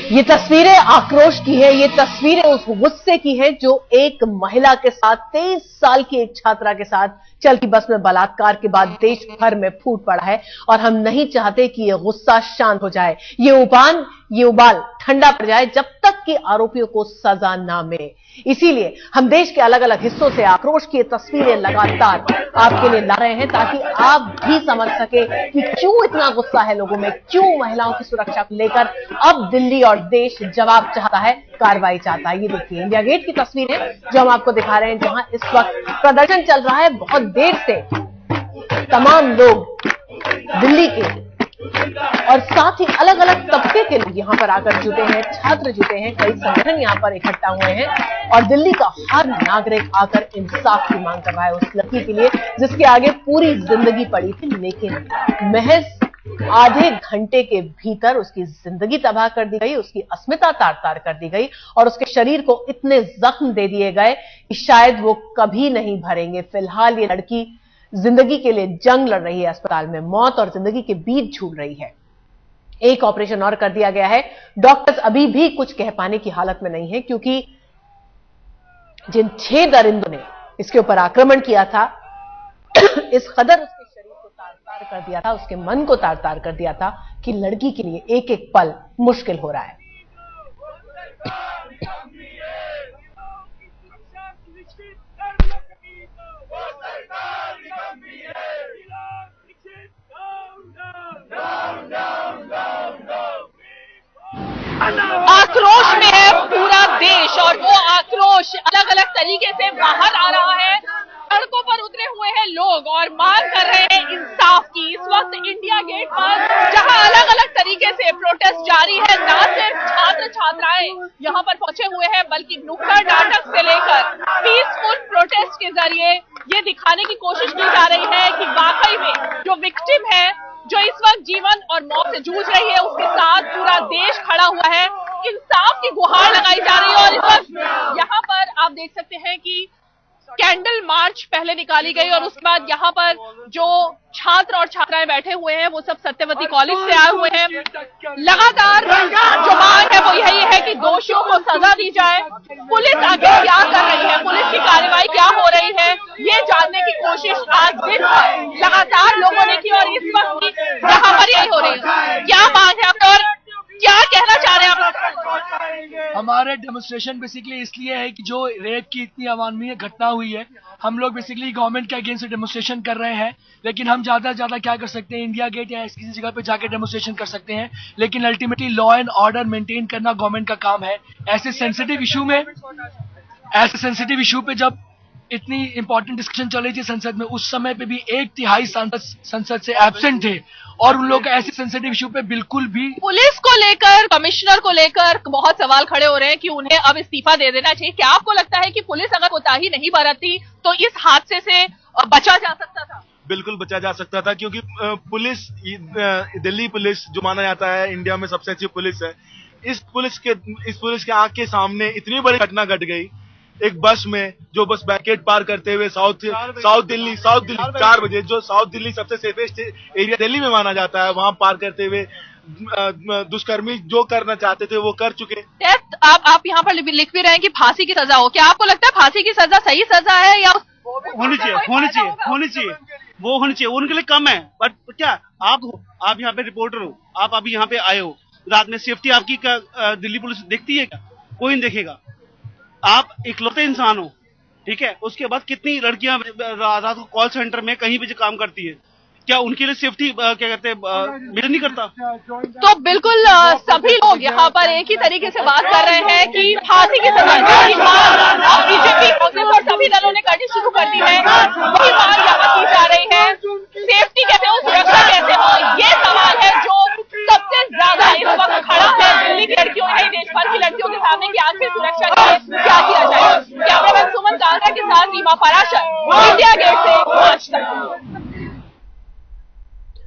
ये तस्वीरें आक्रोश की है, ये तस्वीरें उस गुस्से की है जो एक महिला के साथ 23 साल की एक छात्रा के साथ चलती बस में बलात्कार के बाद देश भर में फूट पड़ा है। और हम नहीं चाहते कि ये गुस्सा शांत हो जाए, ये उबाल ठंडा पड़ जाए जब तक कि आरोपियों को सजा ना मिले। इसीलिए हम देश के अलग अलग हिस्सों से आक्रोश की तस्वीरें लगातार आपके लिए ला रहे हैं ताकि आप भी समझ सके कि क्यों इतना गुस्सा है लोगों में, क्यों महिलाओं की सुरक्षा को लेकर अब दिल्ली और देश जवाब चाहता है, कार्रवाई चाहता है। ये देखिए इंडिया गेट की तस्वीरें जो हम आपको दिखा रहे हैं, जहां इस वक्त प्रदर्शन चल रहा है। बहुत देर से तमाम लोग दिल्ली के और साथ ही अलग अलग तबके के लोग यहां पर आकर जुटे हैं, छात्र जुटे हैं, कई संगठन यहां पर इकट्ठा हुए हैं और दिल्ली का हर नागरिक आकर इंसाफ की मांग कर रहा है उस लड़की के लिए जिसके आगे पूरी जिंदगी पड़ी थी, लेकिन महज आधे घंटे के भीतर उसकी जिंदगी तबाह कर दी गई, उसकी अस्मिता तार तार कर दी गई और उसके शरीर को इतने जख्म दे दिए गए कि शायद वो कभी नहीं भरेंगे। फिलहाल ये लड़की जिंदगी के लिए जंग लड़ रही है, अस्पताल में मौत और जिंदगी के बीच झूल रही है। एक ऑपरेशन और कर दिया गया है, डॉक्टर्स अभी भी कुछ कह पाने की हालत में नहीं है क्योंकि जिन 6 दरिंदों ने इसके ऊपर आक्रमण किया था, इस कदर उसके शरीर को तार-तार कर दिया था, उसके मन को तार-तार कर दिया था कि लड़की के लिए एक एक पल मुश्किल हो रहा है। आक्रोश में है पूरा देश और वो आक्रोश अलग अलग तरीके से बाहर आ रहा है। सड़कों पर उतरे हुए हैं लोग और मांग कर रहे हैं इंसाफ की। इस वक्त इंडिया गेट पर जहां अलग अलग तरीके से प्रोटेस्ट जारी है, ना सिर्फ छात्र छात्राएं यहां पर पहुंचे हुए हैं बल्कि नुक्कड़ नाटक से लेकर पीसफुल प्रोटेस्ट के जरिए ये दिखाने की कोशिश की जा रही है कि वाकई में जो विक्टिम है, जो इस वक्त जीवन और मौत से जूझ रही है, उसके साथ पूरा देश खड़ा हुआ है। इंसाफ की गुहार लगाई जा रही है और इस वक्त यहाँ पर आप देख सकते हैं कि कैंडल मार्च पहले निकाली गई और उसके बाद यहाँ पर जो छात्र और छात्राएं बैठे हुए हैं वो सब सत्यवती कॉलेज से आए हुए हैं। लगातार जो मांग है वो यही है कि दोषियों को सजा दी जाए। पुलिस आगे क्या कर रही है, पुलिस की कार्रवाई क्या हो रही है, ये जानने की कोशिश आज दिन भर लगातार लोगों ने की और इस वक्त भी यहाँ पर यही हो रही है। क्या मांग है आपका और क्या कहना चाह रहे हैं आप? हमारे डेमोन्स्ट्रेशन बेसिकली इसलिए है कि जो रेप की इतनी अवानवीय घटना हुई है, हम लोग बेसिकली गवर्नमेंट के अगेंस्ट डेमोन्स्ट्रेशन कर रहे हैं, लेकिन हम ज्यादा से ज्यादा क्या कर सकते हैं, इंडिया गेट या किसी जगह पे जाके डेमोन्स्ट्रेशन कर सकते हैं, लेकिन ultimately law and order maintain करना गवर्नमेंट का काम है। ऐसे सेंसिटिव इशू पे जब इतनी इंपॉर्टेंट डिस्कशन चल रही थी संसद में, उस समय पे भी 1/3 सांसद संसद से एब्सेंट थे और उन लोग ऐसे सेंसिटिव इशू पे बिल्कुल भी। पुलिस को लेकर, कमिश्नर को लेकर बहुत सवाल खड़े हो रहे हैं कि उन्हें अब इस्तीफा दे देना चाहिए। क्या आपको लगता है कि पुलिस अगर कोताही नहीं बरतती तो इस हादसे से बचा जा सकता था? बिल्कुल बचा जा सकता था, क्योंकि पुलिस, दिल्ली पुलिस जो माना जाता है इंडिया में सबसे अच्छी पुलिस है, इस पुलिस के आंख के सामने इतनी बड़ी घटना घट गई। एक बस में जो बस बैरिकेड पार करते हुए साउथ दिल्ली 4 बजे, जो साउथ दिल्ली सबसे सेफेस्ट एरिया दिल्ली में माना जाता है, वहां पार करते हुए दुष्कर्मी जो करना चाहते थे वो कर चुके। डेथ आप यहाँ पर लिख भी रहे हैं कि फांसी की सजा हो। क्या आपको लगता है फांसी की सजा सही सजा है या होनी चाहिए? वो होनी चाहिए, उनके लिए कम है। बट क्या आप यहाँ पे रिपोर्टर हो, आप अभी यहाँ पे आए हो, रात में सेफ्टी आपकी दिल्ली पुलिस देखती है क्या? कोई नहीं देखेगा। आप इकलौते इंसान हो, ठीक है? उसके बाद कितनी लड़कियां रात को कॉल सेंटर में कहीं भी काम करती है, क्या उनके लिए सेफ्टी क्या कहते हैं मेटर नहीं करता? तो बिल्कुल सभी लोग यहाँ पर एक ही तरीके से बात कर रहे हैं कि फांसी की सजा की मांग बीजेपी, कांग्रेस और सभी दलों ने करनी शुरू कर दी है। वही मांग यहाँ की जा रही है। सेफ्टी कैसे हो, सुरक्षा कैसे हो, ये सवाल है जो सबसे ज्यादा इस वक्त खड़ा है दिल्ली की लड़कियों, यही देश भर साल की लड़कियों के सामने कि आखिर सुरक्षा के लिए क्या किया जाए। कैमरामैन सुमन कांगड़ा के साथ रीमा पराशर, इंडिया गेट से आज तक।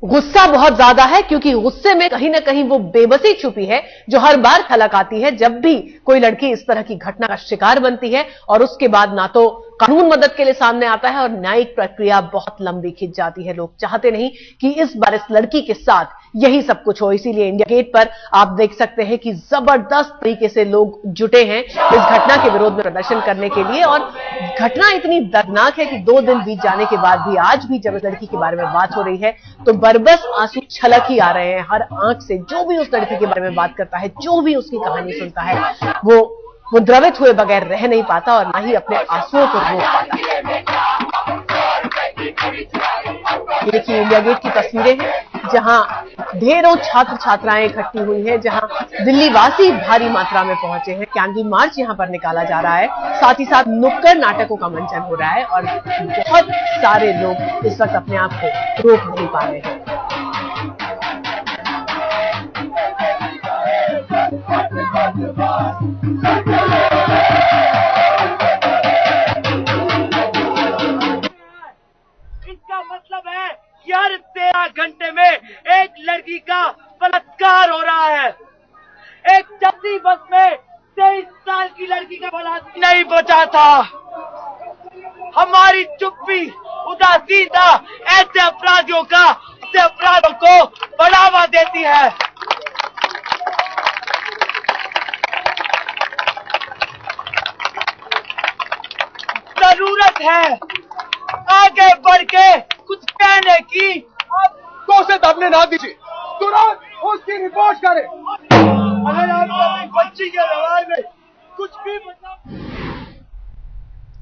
गुस्सा बहुत ज्यादा है क्योंकि गुस्से में कहीं ना कहीं वो बेबसी छुपी है जो हर बार खलक आती है जब भी कोई लड़की इस तरह की घटना का शिकार बनती है, और उसके बाद ना तो कानून मदद के लिए सामने आता है और न्यायिक प्रक्रिया बहुत लंबी खिंच जाती है। लोग चाहते नहीं कि इस बार इस लड़की के साथ यही सब कुछ हो, इसीलिए इंडिया गेट पर आप देख सकते हैं कि जबरदस्त तरीके से लोग जुटे हैं इस घटना के विरोध में प्रदर्शन करने के लिए। और घटना इतनी दर्दनाक है कि 2 दिन बीत जाने के बाद भी आज भी जब इस लड़की के बारे में बात हो रही है तो बरबस आंसू छलक ही आ रहे हैं हर आंख से। जो भी उस लड़की के बारे में बात करता है, जो भी उसकी कहानी सुनता है, वो द्रवित हुए बगैर रह नहीं पाता और ना ही अपने आंसुओं को रोक पाता है। ये देखिए इंडिया गेट की तस्वीरें हैं जहां ढेरों छात्र छात्राएं इकट्ठी हुई हैं, जहां दिल्ली वासी भारी मात्रा में पहुंचे हैं। कैंडल मार्च यहां पर निकाला जा रहा है, साथ ही साथ नुक्कड़ नाटकों का मंचन हो रहा है और बहुत सारे लोग इस वक्त अपने आप को रोक नहीं पा रहे हैं। इसका मतलब है कि हर 13 घंटे में एक लड़की का बलात्कार हो रहा है। एक चलती बस में 23 साल की लड़की का बलात्कार नहीं बचा था। हमारी चुप्पी, उदासीनता ऐसे अपराधियों को बढ़ावा देती है। जरूरत है आगे बढ़ के कुछ कहने की। आप तो उसे दबने ना दीजिए, तुरंत उसकी रिपोर्ट करें। अगर आप बच्ची के सवाल में कुछ भी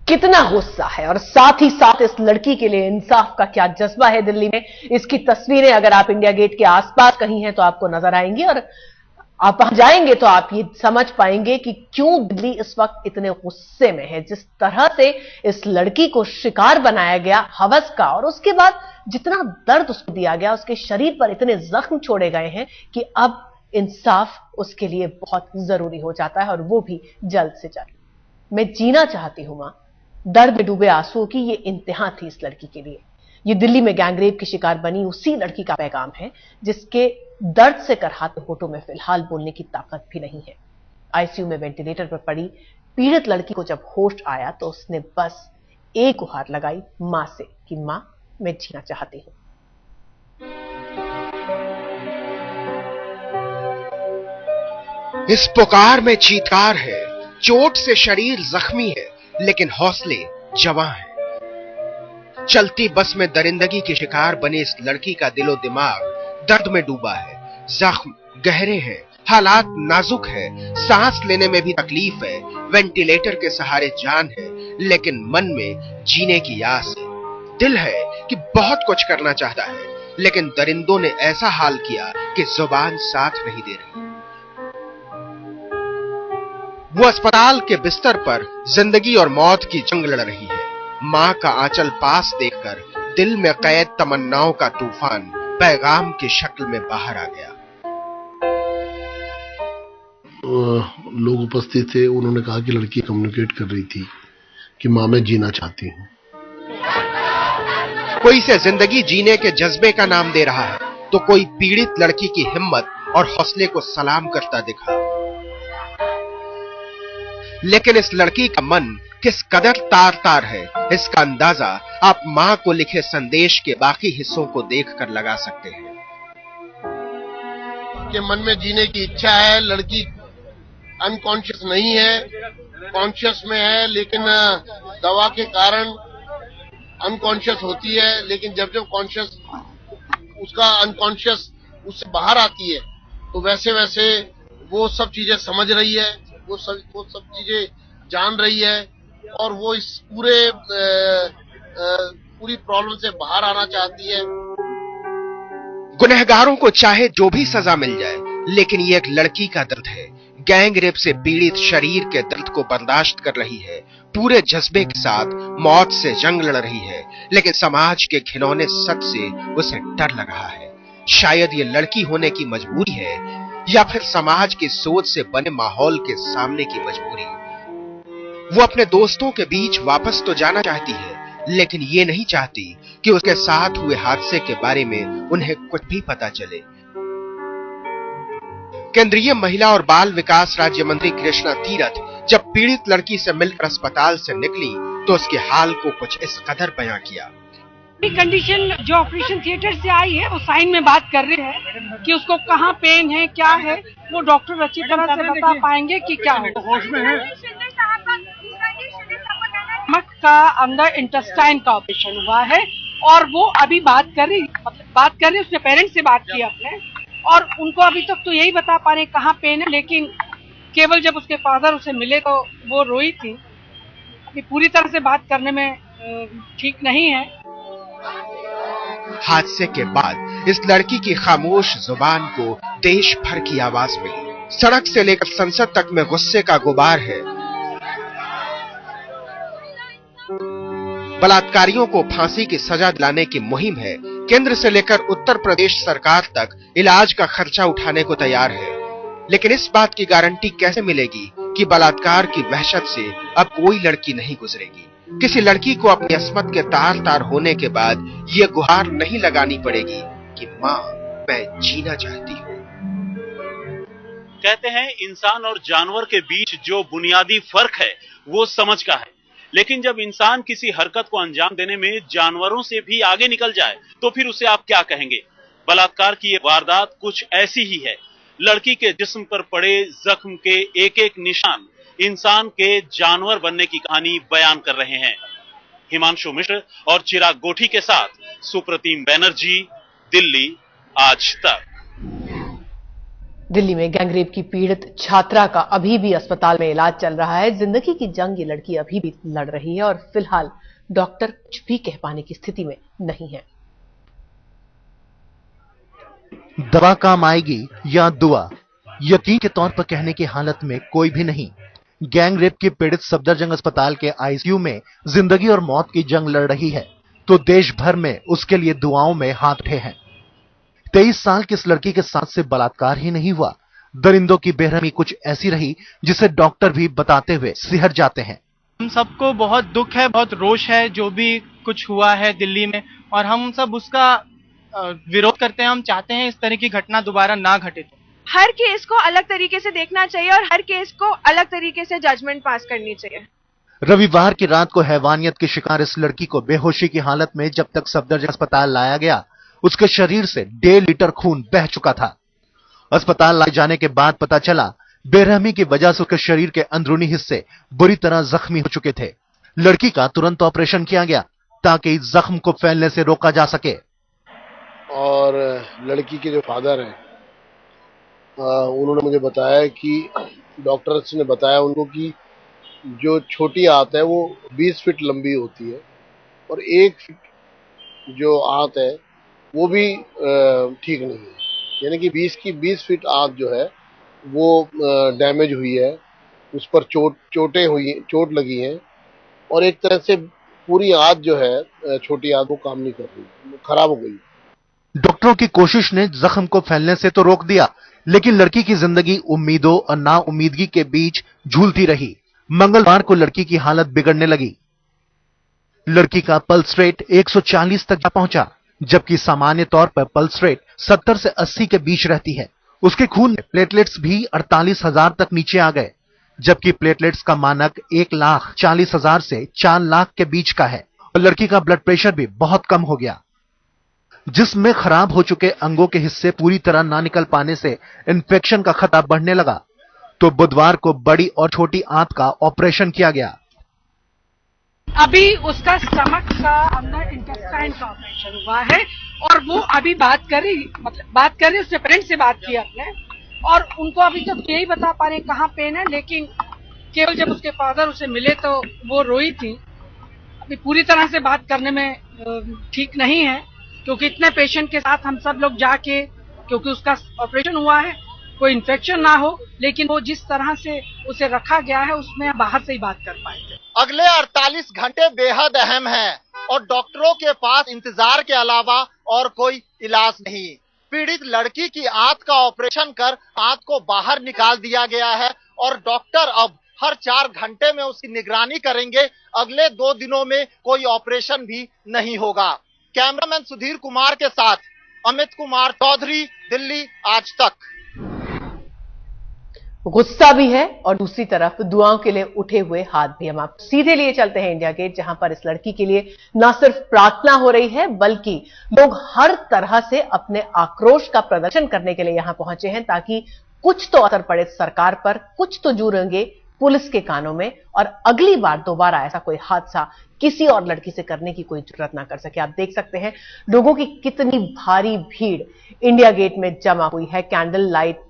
कितना गुस्सा है और साथ ही साथ इस लड़की के लिए इंसाफ का क्या जज्बा है दिल्ली में। इसकी तस्वीरें अगर आप इंडिया गेट के आसपास कहीं हैं तो आपको नजर आएंगी और आप वहां जाएंगे तो आप ये समझ पाएंगे कि क्यों दिल्ली इस वक्त इतने गुस्से में है। जिस तरह से इस लड़की को शिकार बनाया गया हवस का, और उसके बाद जितना दर्द उसको दिया गया, उसके शरीर पर इतने जख्म छोड़े गए हैं कि अब इंसाफ उसके लिए बहुत जरूरी हो जाता है और वो भी जल्द से जल्द। मैं जीना चाहती हूं मां, दर्द में डूबे आंसुओं की ये इंतहा थी इस लड़की के लिए। ये दिल्ली में गैंगरेप की शिकार बनी उसी लड़की का पैगाम है जिसके दर्द से करहाते होठों में फिलहाल बोलने की ताकत भी नहीं है। आईसीयू में वेंटिलेटर पर पड़ी पीड़ित लड़की को जब होश आया तो उसने बस एक गुहार लगाई मां से कि मां, मैं जीना चाहती हूं। इस पुकार में चीत्कार है, चोट से शरीर जख्मी है लेकिन हौसले जवां हैं। चलती बस में दरिंदगी के शिकार बने इस लड़की का दिलो दिमाग दर्द में डूबा है। जख्म गहरे हैं, हालात नाजुक है, सांस लेने में भी तकलीफ है, वेंटिलेटर के सहारे जान है लेकिन मन में जीने की आस है। दिल है कि बहुत कुछ करना चाहता है लेकिन दरिंदों ने ऐसा हाल किया कि जुबान साथ नहीं दे रही। वो अस्पताल के बिस्तर पर जिंदगी और मौत की जंग लड़ रही है। मां का आंचल पास देखकर दिल में कैद तमन्नाओं का तूफान पैगाम की शक्ल में बाहर आ गया। लोग उपस्थित थे, उन्होंने कहा कि लड़की कम्युनिकेट कर रही थी कि मां, मैं जीना चाहती हूं। कोई इसे जिंदगी जीने के जज्बे का नाम दे रहा है तो कोई पीड़ित लड़की की हिम्मत और हौसले को सलाम करता दिखा। लेकिन इस लड़की का मन किस कदर तार तार है, इसका अंदाजा आप मां को लिखे संदेश के बाकी हिस्सों को देखकर लगा सकते हैं। के मन में जीने की इच्छा है, लड़की अनकॉन्शियस नहीं है, कॉन्शियस में है, लेकिन दवा के कारण अनकॉन्शियस होती है। लेकिन जब जब कॉन्शियस उसका अनकॉन्शियस उससे बाहर आती है तो वैसे वैसे वो सब चीजें समझ रही है, वो सब चीजें जान रही है और वो इस पूरी प्रॉब्लम से बाहर आना चाहती है। गुनहगारों को चाहे जो भी सजा मिल जाए, लेकिन ये एक लड़की का दर्द है। गैंग रेप से पीड़ित शरीर के दर्द को बर्दाश्त कर रही है, पूरे जज्बे के साथ मौत से जंग लड़ रही है, लेकिन समाज के घिनौने सच से उसे डर लग रहा है। शायद ये लड़की होने की मजबूरी है या फिर समाज की सोच से बने माहौल के सामने की मजबूरी। वो अपने दोस्तों के बीच वापस तो जाना चाहती है, लेकिन ये नहीं चाहती कि उसके साथ हुए हादसे के बारे में उन्हें कुछ भी पता चले। केंद्रीय महिला और बाल विकास राज्य मंत्री कृष्णा तीरथ जब पीड़ित लड़की से मिलकर अस्पताल से निकली तो उसके हाल को कुछ इस कदर बयां किया। कंडीशन जो ऑपरेशन थिएटर से आई है वो साइन में बात कर रहे हैं कि उसको कहाँ पेन है, क्या है, वो डॉक्टर अच्छी तरह से बता पाएंगे कि क्या है। स्टमक का अंदर इंटेस्टाइन का ऑपरेशन हुआ है और वो अभी बात कर रही उसने पेरेंट्स से बात की अपने, और उनको अभी तक तो यही बता पा रहे कहाँ पेन है, लेकिन केवल जब उसके फादर उसे मिले तो वो रोई थी। अभी पूरी तरह से बात करने में ठीक नहीं है। हादसे के बाद इस लड़की की खामोश जुबान को देश भर की आवाज मिली। सड़क से लेकर संसद तक में गुस्से का गुबार है। बलात्कारियों को फांसी की सजा दिलाने की मुहिम है। केंद्र से लेकर उत्तर प्रदेश सरकार तक इलाज का खर्चा उठाने को तैयार है, लेकिन इस बात की गारंटी कैसे मिलेगी कि बलात्कार की वहशत से अब कोई लड़की नहीं गुजरेगी। किसी लड़की को अपनी अस्मत के तार तार होने के बाद ये गुहार नहीं लगानी पड़ेगी कि माँ मैं जीना चाहती हूँ। कहते हैं इंसान और जानवर के बीच जो बुनियादी फर्क है वो समझ का है, लेकिन जब इंसान किसी हरकत को अंजाम देने में जानवरों से भी आगे निकल जाए तो फिर उसे आप क्या कहेंगे। बलात्कार की ये वारदात कुछ ऐसी ही है। लड़की के जिस्म पर पड़े जख्म के एक एक निशान इंसान के जानवर बनने की कहानी बयान कर रहे हैं। हिमांशु मिश्र और चिराग गोठी के साथ सुप्रतिम बैनर्जी, दिल्ली आज तक। दिल्ली में गैंगरेप की पीड़ित छात्रा का अभी भी अस्पताल में इलाज चल रहा है। जिंदगी की जंग ये लड़की अभी भी लड़ रही है और फिलहाल डॉक्टर कुछ भी कह पाने की स्थिति में नहीं है। दवा काम आएगी या दुआ, यकीन के तौर पर कहने की हालत में कोई भी नहीं। गैंगरेप की पीड़ित सफदरजंग अस्पताल के आईसीयू में जिंदगी और मौत की जंग लड़ रही है तो देश भर में उसके लिए दुआओं में हाथ उठे हैं। 23 साल की इस लड़की के साथ से बलात्कार ही नहीं हुआ, दरिंदों की बेरहमी कुछ ऐसी रही जिसे डॉक्टर भी बताते हुए सिहर जाते हैं। हम सबको बहुत दुख है, बहुत रोष है जो भी कुछ हुआ है दिल्ली में, और हम सब उसका विरोध करते हैं। हम चाहते हैं इस तरह की घटना दोबारा ना घटे। हर केस को अलग तरीके से देखना चाहिए और हर केस को अलग तरीके से जजमेंट पास करनी चाहिए। रविवार की रात को हैवानियत की शिकार इस लड़की को बेहोशी की हालत में जब तक सफदरजंग अस्पताल लाया गया उसके शरीर से 1.5 लीटर खून बह चुका था। अस्पताल लाए जाने के बाद पता चला बेरहमी की वजह से उसके शरीर के अंदरूनी हिस्से बुरी तरह जख्मी हो चुके थे। लड़की का तुरंत ऑपरेशन किया गया ताकि जख्म को फैलने से रोका जा सके। और लड़की के जो फादर हैं उन्होंने मुझे बताया कि डॉक्टर्स ने बताया उनको कि जो छोटी आंत है वो 20 फीट लंबी होती है और 1 फीट जो आंत है वो भी ठीक नहीं है, यानी कि 20 फीट आंत जो है वो डैमेज हुई है, उस पर चोट लगी है और एक तरह से पूरी आंत जो है छोटी आंत वो काम नहीं कर रही, खराब हो गई। डॉक्टरों की कोशिश ने जख्म को फैलने से तो रोक दिया, लेकिन लड़की की जिंदगी उम्मीदों और नाउम्मीदगी के बीच झूलती रही। मंगलवार को लड़की की हालत बिगड़ने लगी। लड़की का पल्स रेट 140 तक जा पहुंचा, जबकि सामान्य तौर पर पल्स रेट 70 से 80 के बीच रहती है। उसके खून में प्लेटलेट्स भी 48,000 तक नीचे आ गए, जबकि प्लेटलेट्स का मानक 1,40,000 से 4 लाख के बीच का है। और लड़की का ब्लड प्रेशर भी बहुत कम हो गया। जिसमें खराब हो चुके अंगों के हिस्से पूरी तरह ना निकल पाने से इन्फेक्शन का खतरा बढ़ने लगा, तो बुधवार को बड़ी और छोटी आंत का ऑपरेशन किया गया। अभी उसका स्टमक का अंदर इंटेस्टाइन का ऑपरेशन हुआ है और वो अभी बात कर रही उसने पेरेंट्स से बात की अपने, और उनको अभी तक यही बता पा रहे कहाँ पेन है, लेकिन केवल जब उसके फादर उसे मिले तो वो रोई थी। अभी पूरी तरह से बात करने में ठीक नहीं है, क्योंकि इतने पेशेंट के साथ हम सब लोग जाके, क्योंकि उसका ऑपरेशन हुआ है, कोई इन्फेक्शन ना हो, लेकिन वो जिस तरह से उसे रखा गया है उसमें बाहर से ही बात कर पाएंगे। अगले 48 घंटे बेहद अहम हैं और डॉक्टरों के पास इंतजार के अलावा और कोई इलाज नहीं। पीड़ित लड़की की आंत का ऑपरेशन कर आंत को बाहर निकाल दिया गया है और डॉक्टर अब हर 4 घंटे में उसकी निगरानी करेंगे। अगले 2 दिनों में कोई ऑपरेशन भी नहीं होगा। कैमरामैन सुधीर कुमार के साथ अमित कुमार चौधरी, दिल्ली आज तक। गुस्सा भी है और दूसरी तरफ दुआओं के लिए उठे हुए हाथ भी। हम आप सीधे लिए चलते हैं इंडिया गेट, जहां पर इस लड़की के लिए न सिर्फ प्रार्थना हो रही है बल्कि लोग हर तरह से अपने आक्रोश का प्रदर्शन करने के लिए यहां पहुंचे हैं ताकि कुछ तो असर पड़े सरकार पर, कुछ तो जुड़ेंगे पुलिस के कानों में और अगली बार दोबारा ऐसा कोई हादसा किसी और लड़की से करने की कोई जरूरत ना कर सके। आप देख सकते हैं लोगों की कितनी भारी भीड़ इंडिया गेट में जमा हुई है। कैंडल लाइट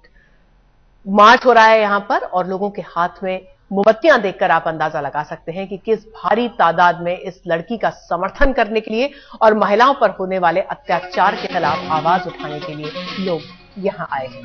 मार्च हो रहा है यहां पर और लोगों के हाथ में मोमबत्तियां देखकर आप अंदाजा लगा सकते हैं कि किस भारी तादाद में इस लड़की का समर्थन करने के लिए और महिलाओं पर होने वाले अत्याचार के खिलाफ आवाज उठाने के लिए लोग यहां आए हैं।